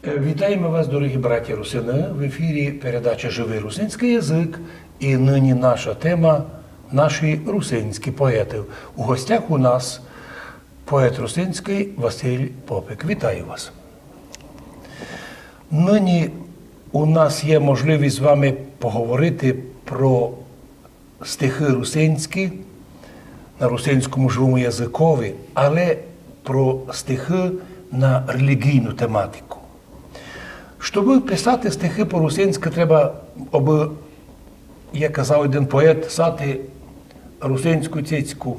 Вітаємо вас, дорогі браті русини, в ефірі передача «Живий русинський язик». І нині наша тема – наші русинські поети. У гостях у нас поет русинський Василь Попик. Вітаю вас. Нині у нас є можливість з вами поговорити про стихи русинські, на русинському живому язикові, але про стихи на релігійну тематику. Щоб писати стихи по-русинськи, треба, аби, як казав один поет, сати русинську цицьку,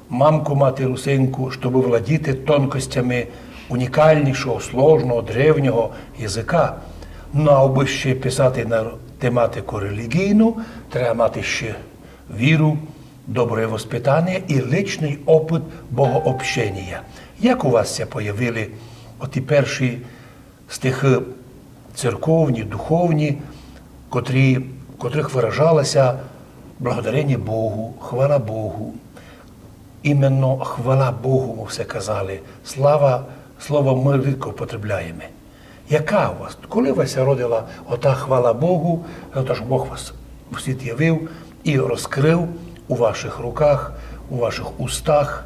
мамку мати русинку, щоб владіти тонкостями унікальнішого, сложного, древнього язика. Ну, а аби ще писати на тематику релігійну, треба мати ще віру, добре воспитання і личний опит богообщення. Як у вас це появили оті перші стихи церковні, духовні, котрих виражалося благодарення Богу, хвала Богу. Іменно хвала Богу ми все казали. Слава, слово ми рідко потребляємо. Яка у вас? Коли вас родила ота хвала Богу, тож Бог вас в світ явив і розкрив у ваших руках, у ваших устах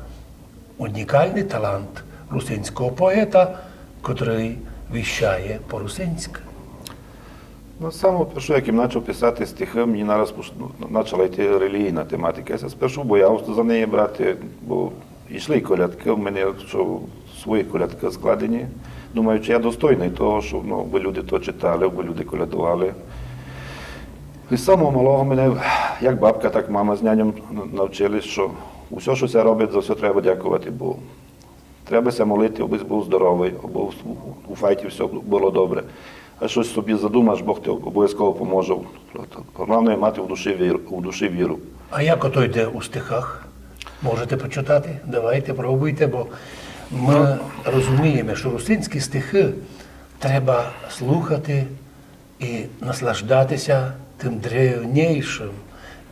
унікальний талант русинського поета, котрий віщає по-русинськи? Ну, з самого першого, як я почав писати стихи, мені нараз почала йти релігійна тематика. Я спершу боявся за неї брати, бо йшли колядки, в мене свої колядки складені. Думаю, чи я достойний того, щоб би люди то читали, аби люди колядували. І з самого малого мене, як бабка, так мама з няням навчили, що усе, що це робить, за все треба дякувати Богу. Треба се молити, аби був здоровий, аби у файті все було добре. А щось собі задумаєш, Бог тебе обов'язково поможе. Головне мати в душі віру. А як ото йде у стихах? Можете почитати? Давайте, пробуйте, бо ми розуміємо, що русинські стихи треба слухати і наслаждатися тим древнішим.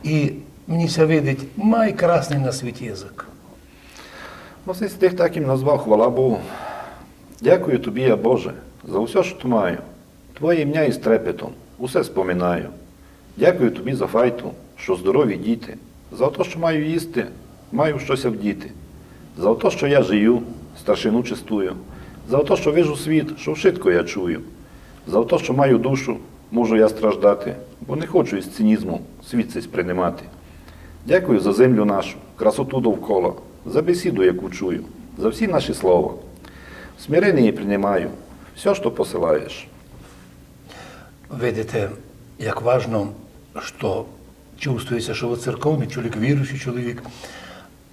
І мені це видить найкрасний на світі язик. Ну, цей стих так і назвав «Хвала Богу». Дякую тобі, я Боже, за усе, що маю. Твоє ім'я із трепетом, усе споминаю. Дякую тобі за файту, що здорові діти, за те, що маю їсти, маю щось вдіти, за те, що я жию, старшину чистую, за те, що вижу світ, що вшитко я чую, за те, що маю душу, можу я страждати, бо не хочу із цинізму світ цей сприймати. Дякую за землю нашу, красоту довкола, за бесіду, яку чую, за всі наші слова. В смиренні приймаю все, що посилаєш. Видите, як важно, що чувствується, що ви церковний чоловік, віруючий чоловік,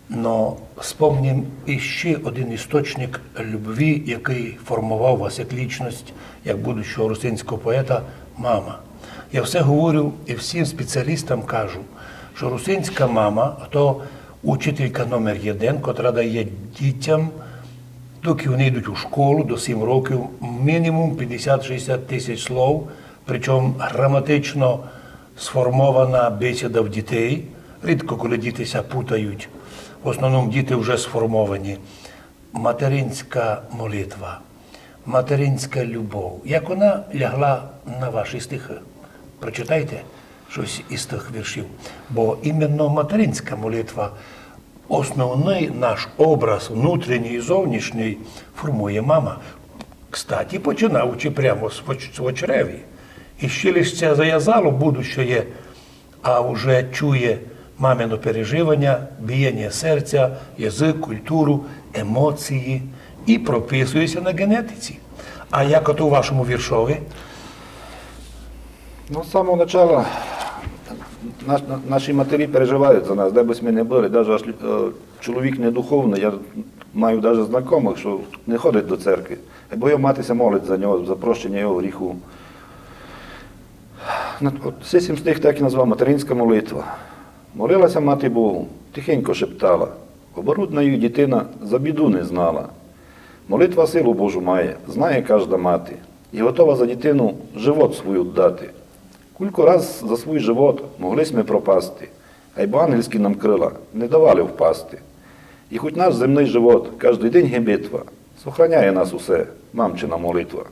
но вспомнім іще один істочник любві, який формував вас як лічність, як будущого русинського поета – мама. Я все говорю і всім спеціалістам кажу, що русинська мама – то учителька номер 1, котра дає дітям, доки вони йдуть у школу до 7 років, мінімум 50-60 тисяч слов, причому граматично сформована бесіда в дітей. Рідко, коли діти ся путають, в основному діти вже сформовані. Материнська молитва, материнська любов. Як вона лягла на ваші стихи? Прочитайте щось із тих віршів. Бо іменно материнська молитва, основний наш образ, внутрішній і зовнішній, формує мама. Кстати, починаючи прямо з очреві. І ще лише це зав'язало будущее, а вже чує мамино переживання, біяння серця, язик, культуру, емоції і прописується на генетиці. А як от у вашому віршові? Ну, з самого початку наші матері переживають за нас, де б ми не були. Навіть чоловік не духовний, я маю навіть знайомих, що не ходить до церкви. Бо його матися молить за нього, за прощення його гріху. Цей стих так і назвав «Материнська молитва». Молилася мати Богу, тихенько шептала, оборудна її дитина за біду не знала. Молитва силу Божу має, знає кожна мати, і готова за дитину живот свій дати. Кілько раз за свій живот могли ми пропасти, а й бо ангельські нам крила не давали впасти. І хоч наш земний живот кожний день є битва, сохраняє нас усе, мамчина молитва.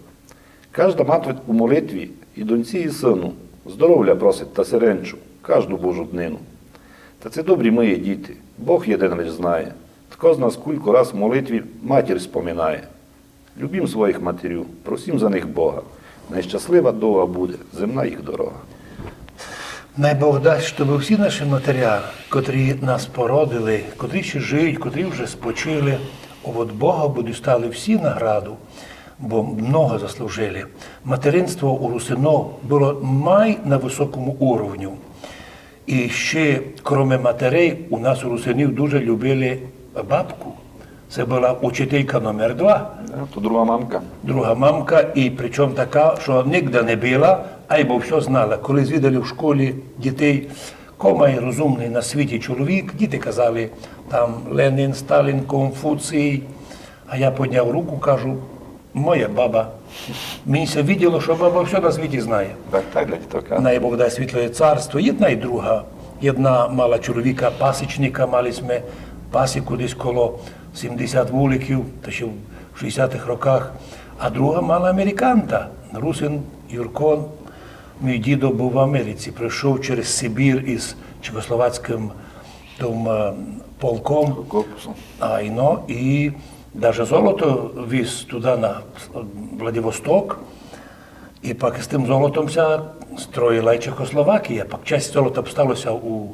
Кожна мати у молитві і доньці, і сину здоров'я просить та сиренчу, кожну Божу днину. Та це добрі мої діти, Бог єдин лиш знає. Тако з нас кулько раз в молитві матір споминає. Любім своїх матерів, просім за них Бога. Найщаслива довга буде, земна їх дорога. Най Бог дасть, щоб всі наші матеря, котрі нас породили, котрі ще живуть, котрі вже спочили, от Бога будуть стали всі награду, бо много заслужили. Материнство у русино було май на високому уровню. І ще, крім матерей, у нас у русинів дуже любили бабку. Це була учителька номер 2. То друга мамка. Друга мамка, і причому така, що ніде не була, а й бо все знала. Коли звідали в школі дітей, комай розумний на світі чоловік, діти казали, там Ленін, Сталін, Конфуцій. А я підняв руку, кажу, моя баба. Мені се виділо, що баба все на світі знає. Так, для діток. Най Бог дасть світле царство. Єдна і друга. Одна мала чоловіка, пасічника, мали ми пасіку десь коло 70 вуликів, та ще в 60-х роках. А друга мала американта, русин Юрко. Мій дідо був в Америці, прийшов через Сибір із чехословацьким полком. Корпусом. І навіть золото віз туди на Владивосток. І пак з тим золотом строїла і Чехословакія. Пак часть золота сталося у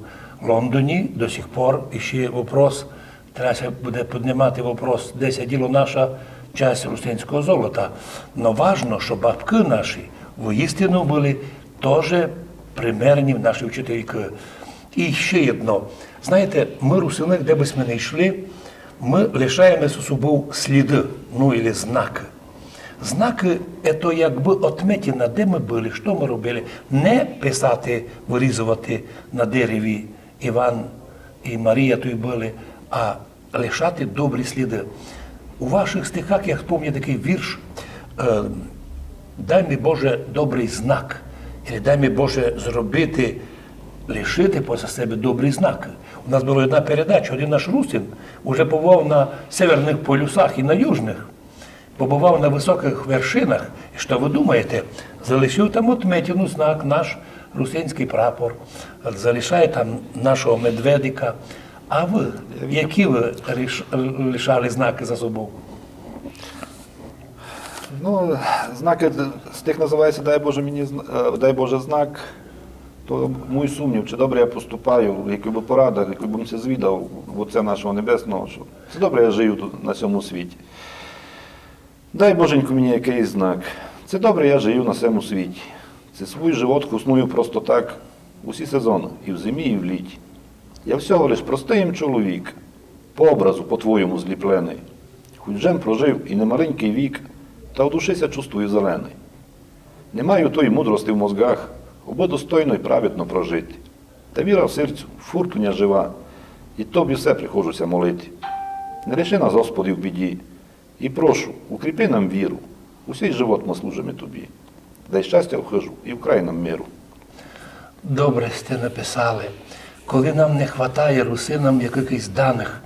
Лондоні до сих пор. І ще вопрос, треба буде піднімати вопрос, де сиділа наша часть русинського золота. Но важно, що бабки наші воістину були теж примерні наші вчительки. І ще одно. Знаєте, ми русини, де би ми не йшли, ми лишаємо за собою сліди, або знаки. Знаки – це якби отметина, де ми були, що ми робили. Не писати, вирізувати на дереві Іван і Марія тут були, а лишати добрі сліди. У ваших стихах, я пам'ятаю такий вірш «Дай мені, Боже, добрий знак», або «Дай мені, Боже, зробити, лишити після себе добрі знаки». У нас була одна передача, один наш русин вже побував на северних полюсах і на южних, побував на високих вершинах, і що ви думаєте, залишив там отметину знак, наш русинський прапор, залишає там нашого медведика. А ви, які ви лишали знаки за собою? Ну, знаки з тих називається дай Боже знак. То мій сумнів, чи добре я поступаю, який би порада, який би це звідав в Отця нашого Небесного, що це добре я живу тут на цьому світі. Дай Боженьку мені якийсь знак. Це добре я живу на цьому світі. Це свій живот хусную просто так усі сезони, і в зимі, і в літі. Я всього лиш простий чоловік, по образу по-твоєму зліплений. Хоч вже прожив і немаленький вік, та в душися чувствую зелений. Не маю тої мудрости в мозгах, аби достойно і праведно прожити. Та віра в серцю, фуртуня жива, і тобі все приходжуся молити. Не лиши нас, Господи, в біді, і прошу, укріпи нам віру, усій живот ми служимо тобі. Дай щастя в хижу і вкрай нам миру. Добре сте написали. Коли нам не вистачає русинам якихось даних,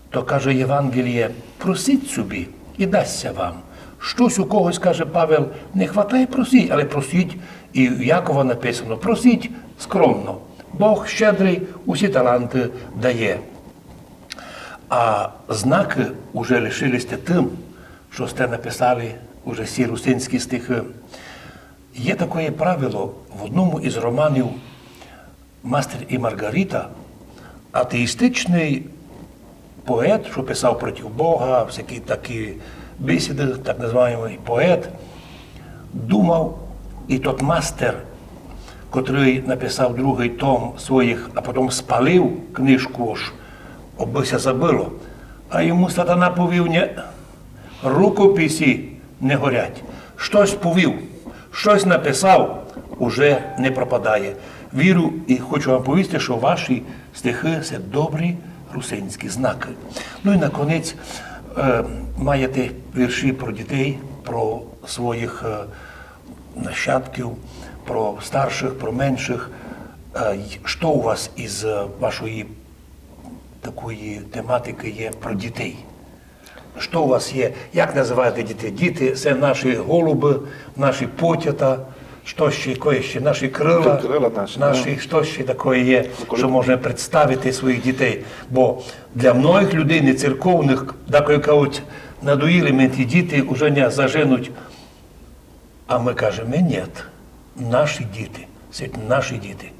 то каже Євангеліє, просіть собі і дасться вам. Щось у когось, каже Павел, не вистачає, просіть, але просіть, і у Якова написано, просіть скромно. Бог щедрий, усі таланти дає. А знаки вже лишилися тим, що сте написали уже всі русинські стихи. Є таке правило в одному із романів «Мастер і Маргарита», атеїстичний поет, що писав проти Бога, всякі такі бесіди, так називаємий поет, думав, і тот мастер, котрий написав другий том своїх, а потім спалив книжку, аж обися забило, а йому сатана повів, ні, рукописі не горять. Щось повів, щось написав, уже не пропадає. Вірю і хочу вам повісти, що ваші стихи – це добрі русинські знаки. Ну і наконець маєте вірші про дітей, про своїх нащадків, про старших, про менших. Що у вас із вашої такої тематики є про дітей? що у вас є? Як називаєте дітей? Діти це наші голуби, наші потята, що ще, якої ще, наші крила, Крила наші, що ще таке є, що можна представити своїх дітей. Бо для многих людей, не церковних, деколи кажуть, надоїли ми ті діти, вже не заженуть. А ми кажемо, ні, наші діти, це наші діти.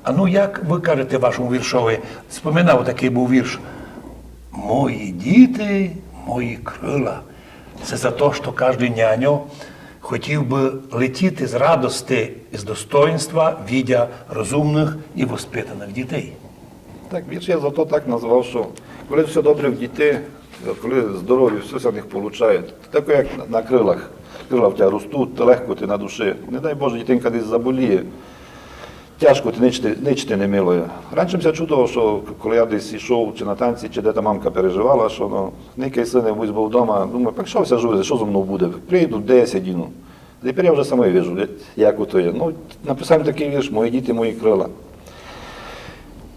А ну як ви кажете в вашому віршові, споминав такий був вірш, мої діти, мої крила. Це за те, що кожен няньо хотів би летіти з радости і з достоинства, видя розумних і воспитаних дітей. Так, вірш я зато так назвав, що коли все добре в дітей, коли здорові, все з них виходить, таке як на крилах. Крила в тебе ростуть, легко ти на душі. Не дай Боже, дитинка десь заболіє. Тяжко ти ничти не милує. Раніше я чудово, що коли я десь йшов, чи на танці, чи де та мамка переживала, що ну, некий син якийсь був вдома, думаю, пішовся журити, що зо мною буде? Прийду, де я сидіну. Тепер я вже самий вижу, як ото є. Ну, написав такий вірш, мої діти, мої крила.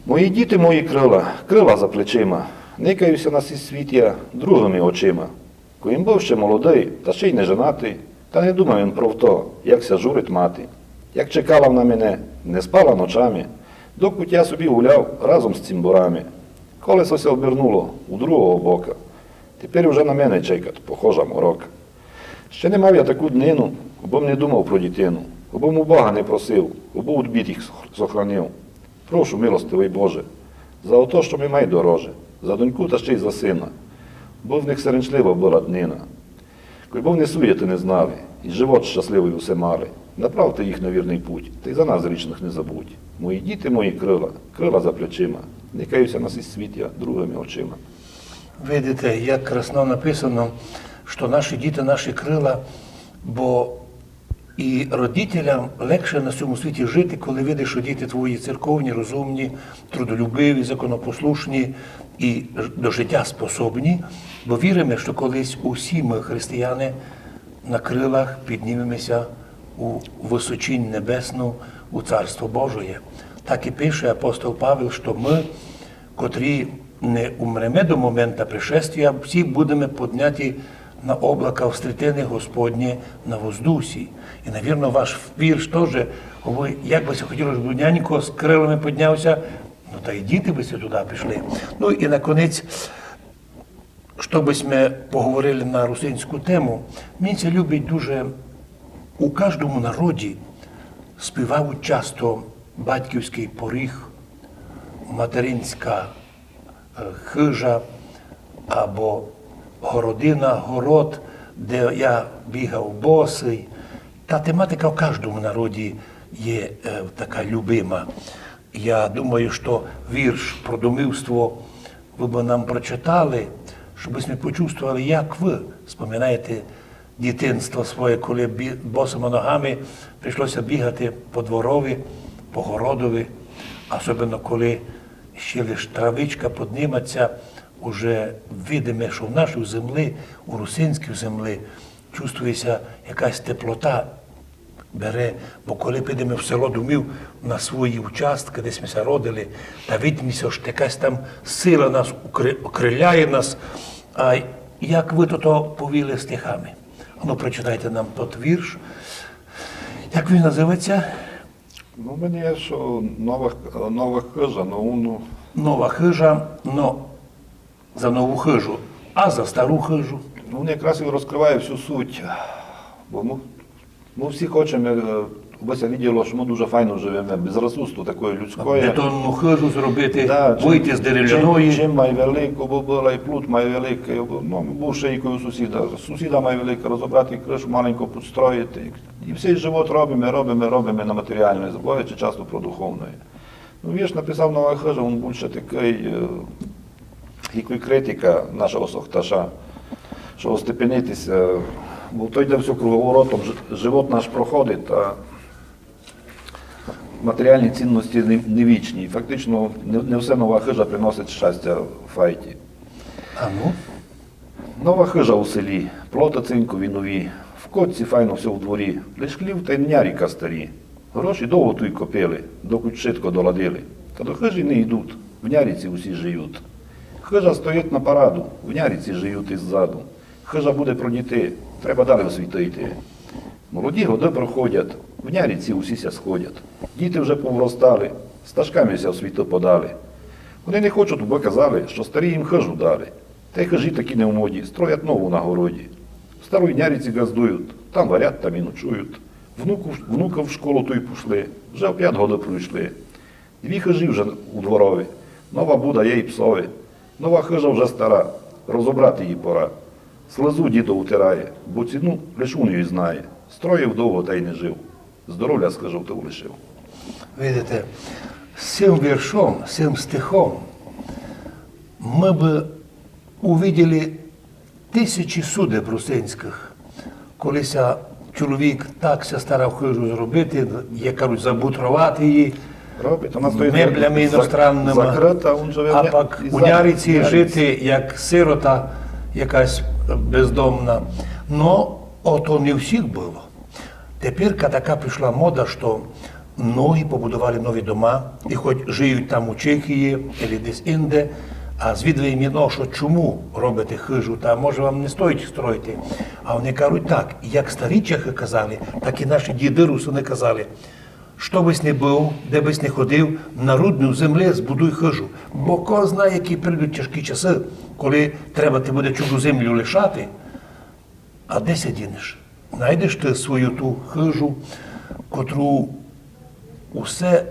Мої діти, мої крила, крила за плечима, никаюся на сій світ я другими очима. Коїм був ще молодий, та ще й не женатий, та не думав він про то, як ся журить мати. Як чекала на мене, не спала ночами, докуть я собі гуляв разом з цимбурами. Колесо ся обернуло у другого бока. Тепер уже на мене чекать, похожа морока. Ще не мав я таку днину, бо не думав про дитину, бо у Бога не просив, бо відбіт їх сохранив. Прошу, милостивий Боже, за ото, що ми май дороже, за доньку та ще й за сина, бо в них серенчлива була днина. Бо не суєти не знали, і живот щасливий усе мали. Направте їх на вірний путь, та й за нас грішних не забудь. Мої діти, мої крила, крила за плечима, не каюся на сій світ я другими очима. Видите, як красно написано, що наші діти, наші крила, бо і родителям легше на цьому світі жити, коли видиш, що діти твої церковні, розумні, трудолюбиві, законопослушні і до життя способні, бо віримо, що колись усі ми, християни, на крилах піднімемося у височинь небесну, у Царство Божоє. Так і пише апостол Павел, що ми, котрі не умремо до моменту пришествия, всі будемо підняті на облака встрітини Господнє на воздусі. І, навірно, ваш вірш теж, ви, як би се хотіло, щоб нянько з крилами піднявся, ну та й діти би се туди пішли. Ну і наконець, щоб ми поговорили на русинську тему, мені це любить дуже, у кожному народі співають часто батьківський поріг, материнська хижа або городина, город, де я бігав босий. Та тематика в кожному народі є така любима. Я думаю, що вірш про домівство ви б нам прочитали, щоб ми почувствували, як ви споминаєте дитинство своє, коли босими ногами прийшлося бігати по дворові, по городові, особливо коли ще лише травичка підніметься, уже видимо, що в нашій землі, у русинській землі, чувствується якась теплота бере, бо коли підемо в село домів на свої участки, десь ми се родили, та видимося, що якась там сила нас окриляє нас. А як ви то повіли стихами? Ну, прочитайте нам тот вірш. Як він називається? Ну, мені є, що нова хижа, ну... Нова хижа, но за нову хижу, а за стару хижу. Ну, він якраз і розкриває всю суть. Бо ми всі хочемо, аби це виділо, що ми дуже файно живемо, без ресурсу такої людської. Бетонну хижу зробити, Да, вийти з дерев'яної. Чим має велику, бо була і плут має великий, ну, був шийкою сусіда. Сусіда має велику, розібрати кришу маленьку підстроїти. І всей живот робимо на матеріальне, забуваючи часто про духовне. Ну, вірш написав нова хижа, він більше такий, і критика нашого Сохташа, що остепенитися, бо то йде все круговоротом, живот наш проходить, а матеріальні цінності не вічні. Фактично, не все нова хижа приносить щастя в файті. А ну? Нова хижа у селі, плота цинкові нові, в котці файно все в дворі, лиш хлів та й няріка старі. Гроші довго туй копили, докуть швидко доладили, та до хижі не йдуть, в няріці усі живуть. Хижа стоїть на параду, в Няриці жиють іззаду. Хижа буде про дітей, треба далі в світи йти. Молоді годи проходять, в Няриці усіся сходять. Діти вже повростали, стажкамися в світо подали. Вони не хочуть, бо казали, що старі їм хижу дали. Та й хижі такі не в моді, строять нову на городі. В старої Няриці газдують, там варять, там і ночують. Внука в школу то й пішли, вже в 5 годин пройшли. 2 хижі вже у дворові, нова буда є й псові. Нова хижа вже стара, розобрати її пора. Слезу дідо утирає, бо ціну лиш он її знає. Строїв довго та й не жив, здоров'я, скажу, то лишив. Видите, з цим віршом, з цим стихом ми б увиділи тисячі судеб русинських. Колися чоловік так се старав хижу зробити, як кажуть, забутрувати її, Робить, вона стоїть меблями іностранними, закрита, він живе а пак у Няриці жити як сирота якась бездомна. Но ото не у всіх було. Тепер така пішла мода, що многі побудували нові дома, і хоч живуть там у Чехії або десь інде, а звідли їм єдно, що чому робите хижу, та може вам не стоїть строїти. А вони кажуть так, як старі чехи казали, так і наші діди русини казали, що бись не був, де бись не ходив, на рудну землі збудуй хижу. Бо ко знає, які прийдуть тяжкі часи, коли треба ти буде чужу землю лишати, а де сидінеш? Найдеш ти свою ту хижу, котру усе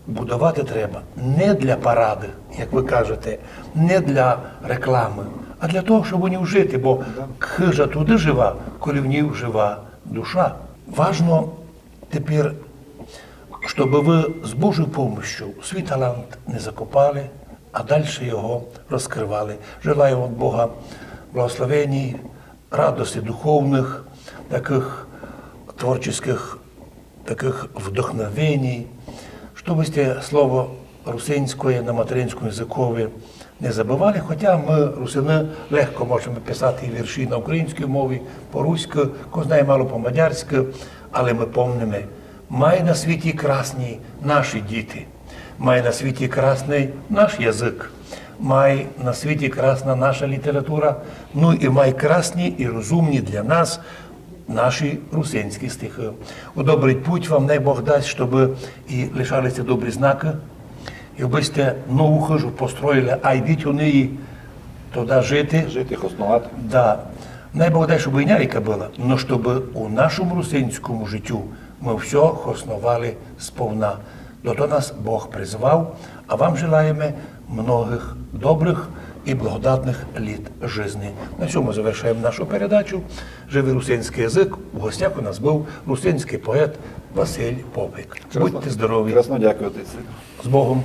будувати треба не для паради, як ви кажете, не для реклами, а для того, щоб у ній жити, бо хижа туди жива, коли в ній жива душа. Важно тепер, щоб ви з Божою помощью свій талант не закопали, а далі його розкривали. Желаю вам Бога благословений, радости духовних, таких творчих, таких вдохновений, щоб те слово русинське на материнському язикові не забували, хоча ми, русини, легко можемо писати і вірші на українській мові, по-руськи, ко знає мало по-мадярськи, але ми помнимо, має на світі красні наші діти, має на світі красний наш язик, має на світі красна наша література, ну і має красні і розумні для нас наші русинські стихи. У добрий путь вам най Бог дасть, щоб і лишалися добрі знаки, і бисте нову хижу построїли, а йдіть у неї туди жити. Жити, хоснувати. Да. Най Бог дай, щоб і Нярика була, но щоб у нашому русинському життю ми все хоснували сповна. До того нас Бог призвав, а вам желаємо многих добрих і благодатних літ жизни. На цьому завершуємо нашу передачу. Живий русинський язик. У гостях у нас був русинський поет Василь Попик. Будьте здорові. Красно дякувати. З Богом.